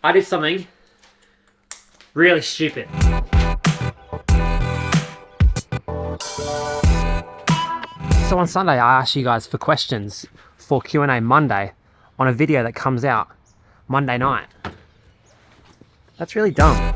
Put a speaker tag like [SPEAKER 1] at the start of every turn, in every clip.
[SPEAKER 1] I did something really stupid. So on Sunday, I asked you guys for questions for Q&A Monday on a video that comes out Monday night. That's really dumb.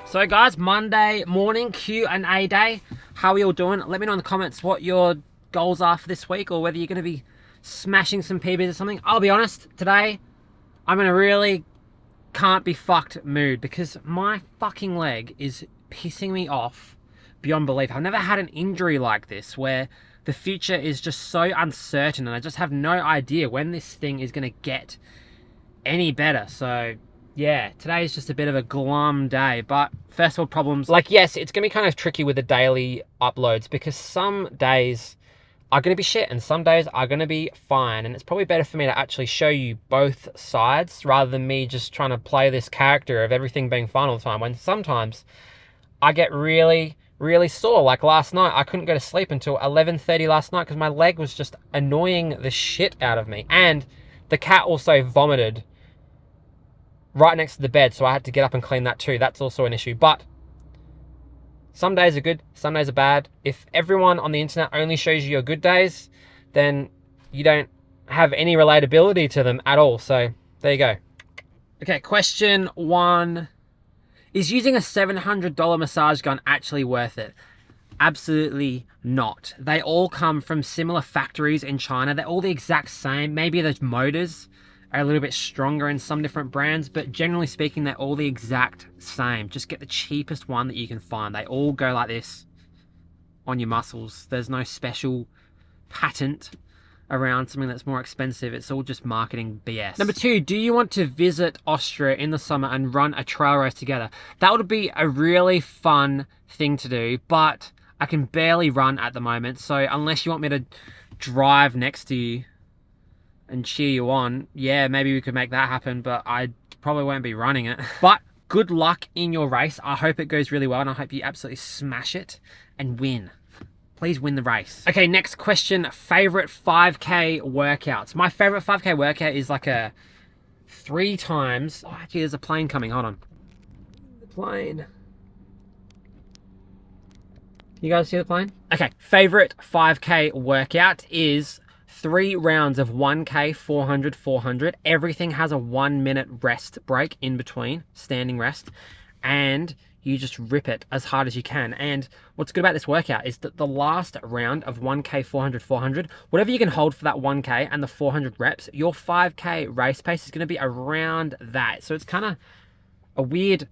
[SPEAKER 1] So guys, Monday morning Q&A day. How are you all doing? Let me know in the comments what your goals are for this week, or whether you're going to be smashing some PBs or something. I'll be honest, today I'm in a really can't be fucked mood because my fucking leg is pissing me off beyond belief. I've never had an injury like this where the future is just so uncertain and I just have no idea when this thing is going to get any better. So yeah, today is just a bit of a glum day, but first world problems. Like, yes, it's going to be kind of tricky with the daily uploads because some days are going to be shit and some days are going to be fine. And it's probably better for me to actually show you both sides rather than me just trying to play this character of everything being fine all the time, when sometimes I get really sore. Like last night, I couldn't go to sleep until 11:30 last night because my leg was just annoying the shit out of me. And the cat also vomited right next to the bed, so I had to get up and clean that too. That's also an issue. But some days are good, some days are bad. If everyone on the internet only shows you your good days, then you don't have any relatability to them at all. So there you go. Okay, question 1. Is using a $700 massage gun actually worth it? Absolutely not. They all come from similar factories in China. They're all the exact same. Maybe the motors are a little bit stronger in some different brands, but generally speaking, they're all the exact same. Just get the cheapest one that you can find. They all go like this on your muscles. There's no special patent around something that's more expensive. It's all just marketing BS. Number 2, do you want to visit Austria in the summer and run a trail race together? That would be a really fun thing to do, but I can barely run at the moment. So unless you want me to drive next to you and cheer you on, yeah, maybe we could make that happen, but I probably won't be running it. But good luck in your race. I hope it goes really well and I hope you absolutely smash it and win. Please win the race. Okay, next question. Favorite 5K workouts. My favorite 5K workout is like a 3 times. Oh, actually, there's a plane coming. Hold on. The plane. You guys see the plane? Okay, favorite 5K workout is 3 rounds of 1K, 400, 400. Everything has a 1-minute rest break in between, standing rest, and you just rip it as hard as you can. And what's good about this workout is that the last round of 1K, 400, 400, whatever you can hold for that 1K and the 400 reps, your 5K race pace is going to be around that. So it's kind of a weird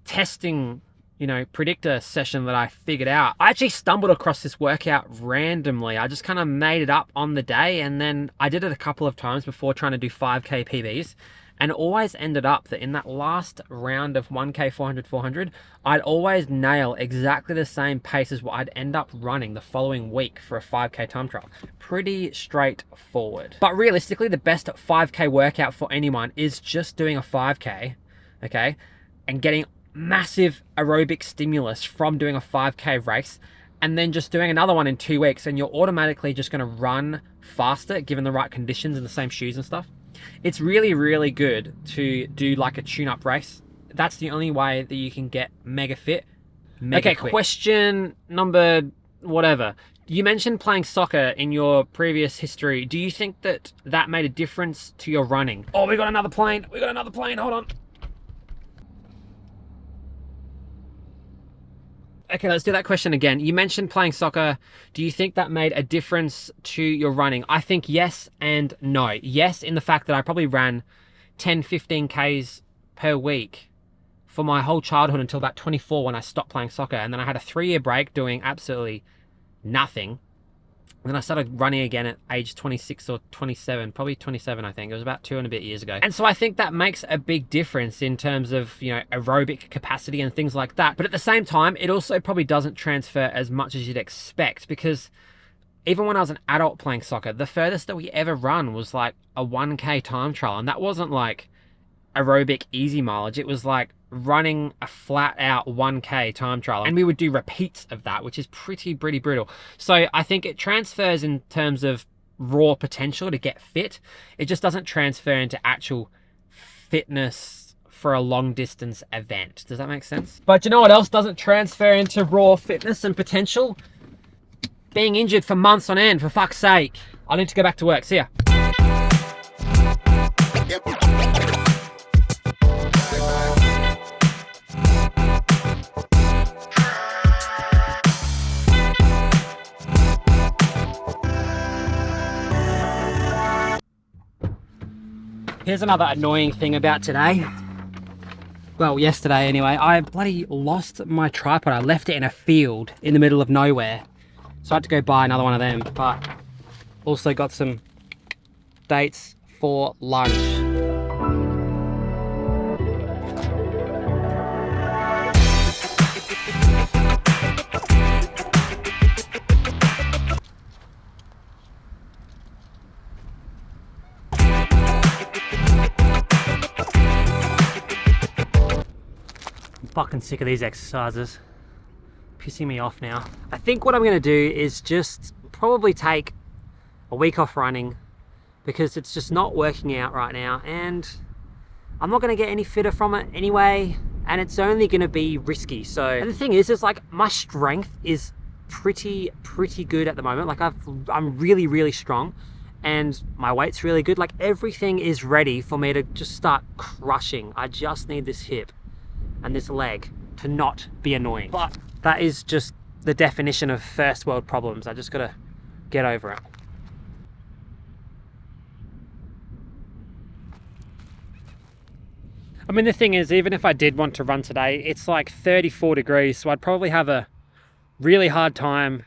[SPEAKER 1] testing, you know, predictor session that I figured out. I actually stumbled across this workout randomly. I just kind of made it up on the day, and then I did it a couple of times before trying to do 5K PBs, and always ended up that in that last round of 1K, 400, 400, I'd always nail exactly the same pace as what I'd end up running the following week for a 5K time trial. Pretty straightforward. But realistically, the best 5K workout for anyone is just doing a 5K, okay, and getting massive aerobic stimulus from doing a 5K race, and then just doing another one in 2 weeks, and you're automatically just going to run faster given the right conditions and the same shoes and stuff. It's really good to do like a tune-up race. That's the only way that you can get mega fit, mega quick. Question number whatever. You mentioned playing soccer in your previous history. Do you think that that made a difference to your running? Oh, we got another plane. We got another plane. Hold on. Okay, let's do that question again. You mentioned playing soccer. Do you think that made a difference to your running? I think yes and no. Yes, in the fact that I probably ran 10, 15 Ks per week for my whole childhood until about 24 when I stopped playing soccer. And then I had a 3-year break doing absolutely nothing. And then I started running again at age 26 or 27, probably 27, I think. It was about 2 and a bit years ago. And so I think that makes a big difference in terms of, you know, aerobic capacity and things like that. But at the same time, it also probably doesn't transfer as much as you'd expect, because even when I was an adult playing soccer, the furthest that we ever run was like a 1K time trial. And that wasn't like aerobic easy mileage. It was like running a flat out 1K time trial, and we would do repeats of that, which is pretty brutal. So I think it transfers in terms of raw potential to get fit. It just doesn't transfer into actual fitness for a long distance event. Does that make sense? But you know what else doesn't transfer into raw fitness and potential? Being injured for months on end, for fuck's sake. I need to go back to work. See ya. Here's another annoying thing about today. Well, yesterday anyway. I bloody lost my tripod. I left it in a field in the middle of nowhere. So I had to go buy another one of them. But also got some dates for lunch. Fucking sick of these exercises. Pissing me off now. I think what I'm gonna do is just probably take a week off running because it's just not working out right now, and I'm not gonna get any fitter from it anyway, and it's only gonna be risky. So, and the thing is like my strength is pretty good at the moment. Like I'm really strong, and my weight's really good. Like everything is ready for me to just start crushing. I just need this hip and this leg to not be annoying. But that is just the definition of first world problems. I just gotta get over it. I mean, the thing is, even if I did want to run today, it's like 34 degrees, so I'd probably have a really hard time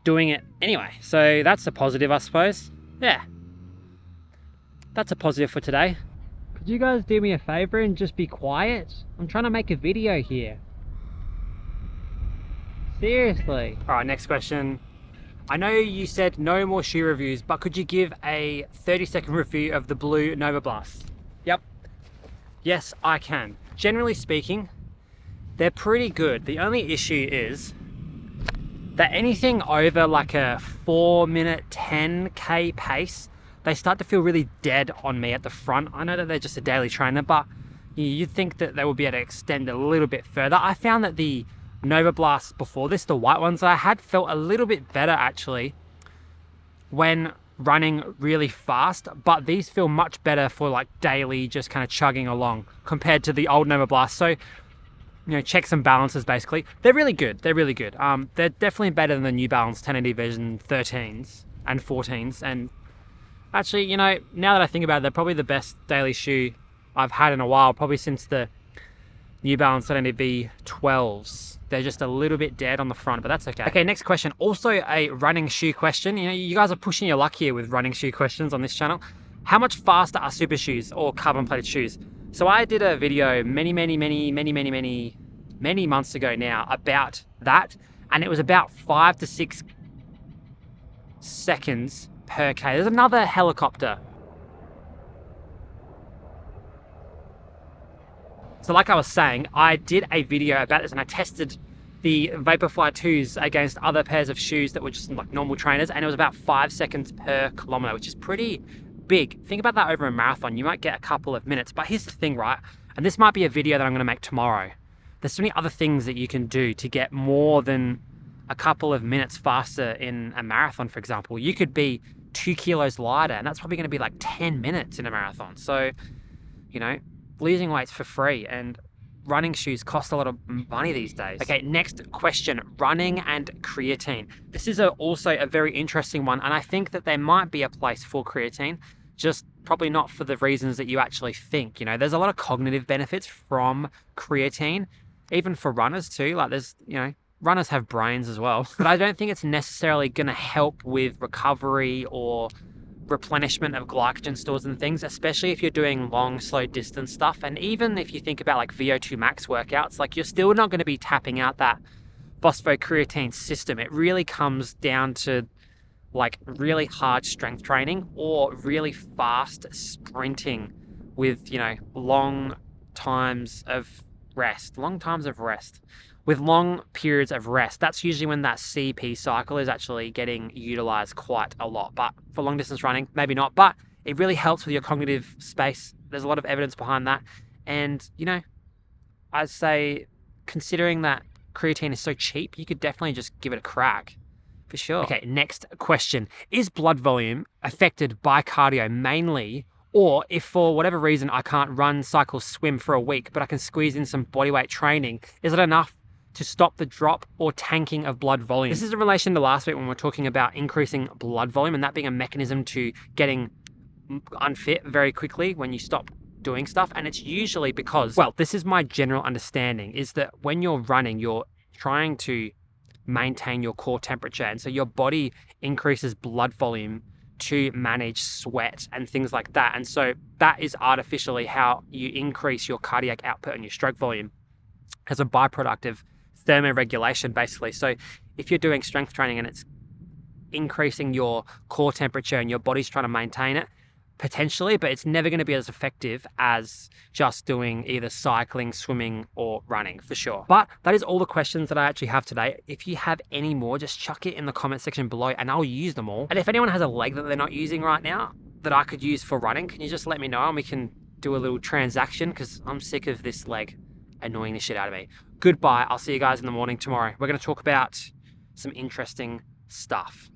[SPEAKER 1] doing it anyway. So that's a positive, I suppose. Yeah, that's a positive for today. Could you guys do me a favor and just be quiet? I'm trying to make a video here. Seriously. All right, next question. I know you said no more shoe reviews, but could you give a 30-second review of the blue NovaBlast? Yep. Yes, I can. Generally speaking, they're pretty good. The only issue is that anything over like a 4-minute 10K pace, they start to feel really dead on me at the front. I know that they're just a daily trainer, but you'd think that they would be able to extend a little bit further. I found that the NovaBlast before this, the white ones that I had, felt a little bit better actually when running really fast, but these feel much better for like daily, just kind of chugging along compared to the old NovaBlast. So, you know, checks and balances basically. They're really good. They're really good. They're definitely better than the New Balance 1080 version 13s and 14s. And actually, you know, now that I think about it, they're probably the best daily shoe I've had in a while, probably since the New Balance 1080 V12s. They're just a little bit dead on the front, but that's okay. Okay, next question. Also a running shoe question. You know, you guys are pushing your luck here with running shoe questions on this channel. How much faster are super shoes or carbon plated shoes? So I did a video many months ago now about that, and it was about 5 to 6 seconds per K. There's another helicopter. So like I was saying, I did a video about this and I tested the Vaporfly 2s against other pairs of shoes that were just like normal trainers, and it was about 5 seconds per kilometer, which is pretty big. Think about that over a marathon. You might get a couple of minutes, but here's the thing, right? And this might be a video that I'm gonna make tomorrow. There's so many other things that you can do to get more than a couple of minutes faster in a marathon, for example. You could be 2 kilos lighter, and that's probably gonna be like 10 minutes in a marathon. So, you know, losing weight's for free, and running shoes cost a lot of money these days. Okay, next question, running and creatine. This is also a very interesting one, and I think that there might be a place for creatine, just probably not for the reasons that you actually think. You know, there's a lot of cognitive benefits from creatine, even for runners too. Like there's, you know, runners have brains as well, but I don't think it's necessarily gonna help with recovery or replenishment of glycogen stores and things, especially if you're doing long, slow distance stuff. And even if you think about like VO2 max workouts, like you're still not going to be tapping out that phosphocreatine system. It really comes down to like really hard strength training or really fast sprinting with, long times of rest, with long periods of rest. That's usually when that CP cycle is actually getting utilized quite a lot. But for long distance running, maybe not, but it really helps with your cognitive space. There's a lot of evidence behind that. And, I'd say, considering that creatine is so cheap, you could definitely just give it a crack. For sure. Okay, next question. Is blood volume affected by cardio mainly, or if for whatever reason I can't run, cycle, swim for a week, but I can squeeze in some bodyweight training, is it enough to stop the drop or tanking of blood volume? This is in relation to last week when we were talking about increasing blood volume and that being a mechanism to getting unfit very quickly when you stop doing stuff. And it's usually because, well, this is my general understanding, is that when you're running, you're trying to maintain your core temperature, and so your body increases blood volume to manage sweat and things like that. And so that is artificially how you increase your cardiac output and your stroke volume as a byproduct of thermoregulation, basically. So if you're doing strength training and it's increasing your core temperature and your body's trying to maintain it, potentially, but it's never going to be as effective as just doing either cycling, swimming, or running, for sure. But that is all the questions that I actually have today. If you have any more, just chuck it in the comment section below and I'll use them all. And if anyone has a leg that they're not using right now that I could use for running, can you just let me know and we can do a little transaction, because I'm sick of this leg annoying the shit out of me. Goodbye. I'll see you guys in the morning tomorrow. We're going to talk about some interesting stuff.